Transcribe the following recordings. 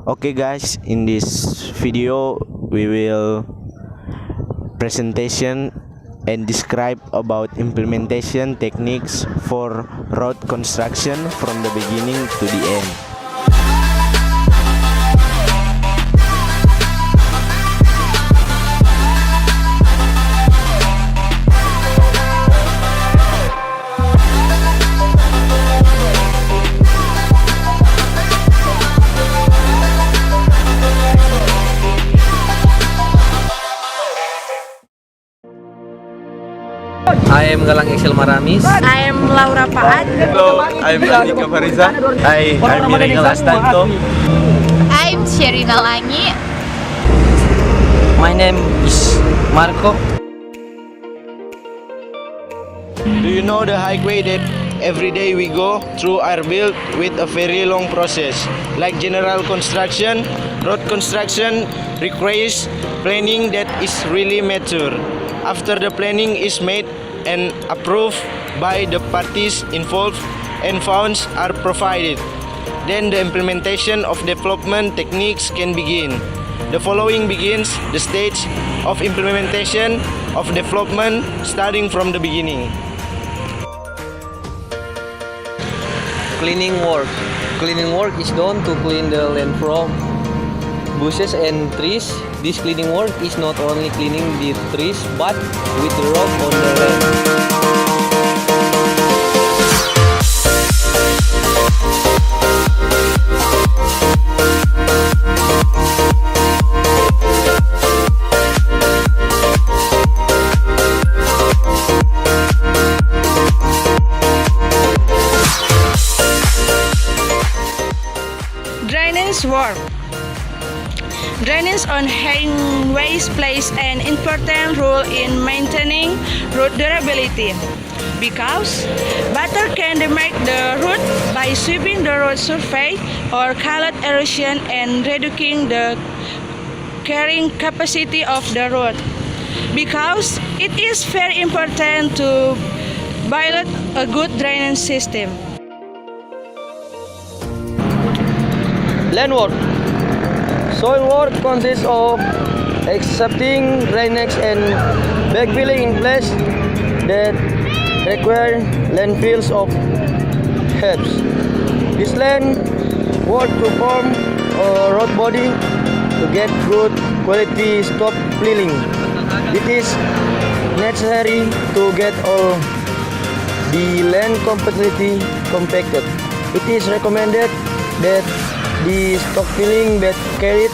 Okay guys, in this video we will presentation and describe about implementation techniques for road construction from the beginning to the end. I am Galang Maramis. I am Laura Paat. Hello, I'm Andika Fahriza. I'm Astanto. I'm Sherina Langi. My name is Marco. Do you know the highway that every day we go through are built with a very long process? Like general construction, road construction requires planning that is really mature. After the planning is made and approved by the parties involved and funds are provided, then the implementation of development techniques can begin. The following begins the stage of implementation of development starting from the beginning. Cleaning work. Cleaning work is done to clean the land from bushes and trees. This cleaning work is not only cleaning the trees but with the rock on the land. Drainage work. Drainage on highways plays an important role in maintaining road durability because water can damage the road by sweeping the road surface or cause erosion and reducing the carrying capacity of the road. Because it is very important to build a good drainage system. Land work. Soil work consists of accepting drainage and backfilling in place that require landfills of heads. This land work to form a road body to get good quality stop filling. It is necessary to get all the land completely compacted. It is recommended that the stock filling bed carried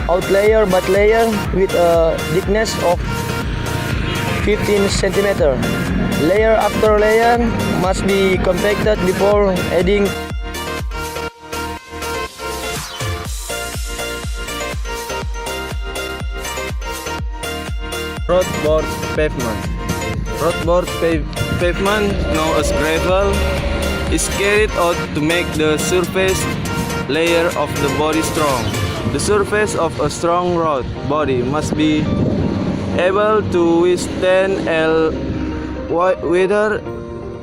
out layer by layer with a thickness of 15 cm. Layer after layer must be compacted before adding. Roadboard pavement. Roadboard pavement, known as gravel, is carried out to make the surface layer of the body strong. The surface of a strong road body must be able to withstand all weather,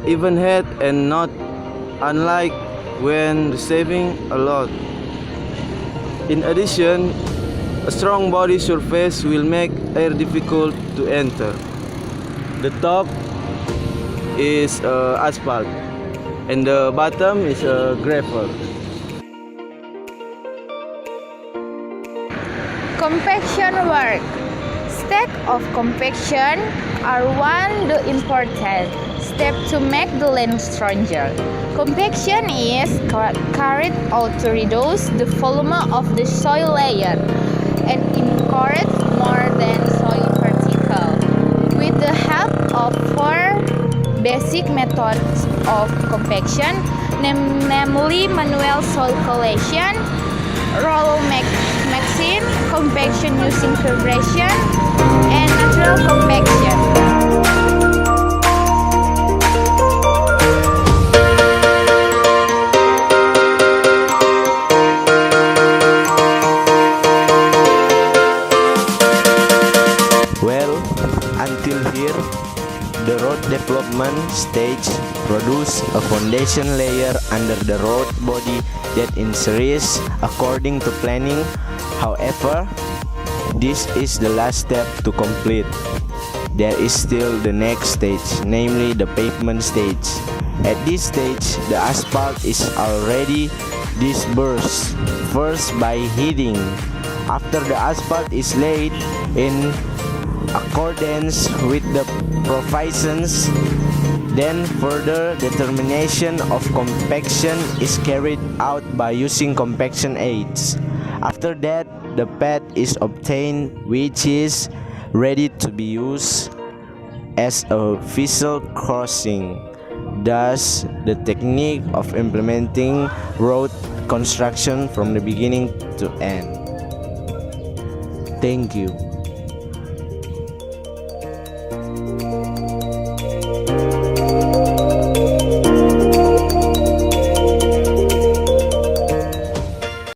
even head, and not unlike when receiving a load. In addition, a strong body surface will make air difficult to enter. The top is asphalt and the bottom is gravel. Compaction work. Step of compaction are one the important step to make the land stronger. Compaction is carried out to reduce the volume of the soil layer and encourage more than soil particle. With the help of four basic methods of compaction, namely manual soil collation, roll mixing, compaction using perforation, and natural compaction. Well, until here, the road development stage produce a foundation layer under the road body that in series according to planning. However, this is the last step to complete. There is still the next stage, namely the pavement stage. At this stage, the asphalt is already dispersed, first by heating. After the asphalt is laid in accordance with the provisions, then further determination of compaction is carried out by using compaction aids. After that, the pad is obtained, which is ready to be used as a visual crossing. Thus, the technique of implementing road construction from the beginning to end. Thank you.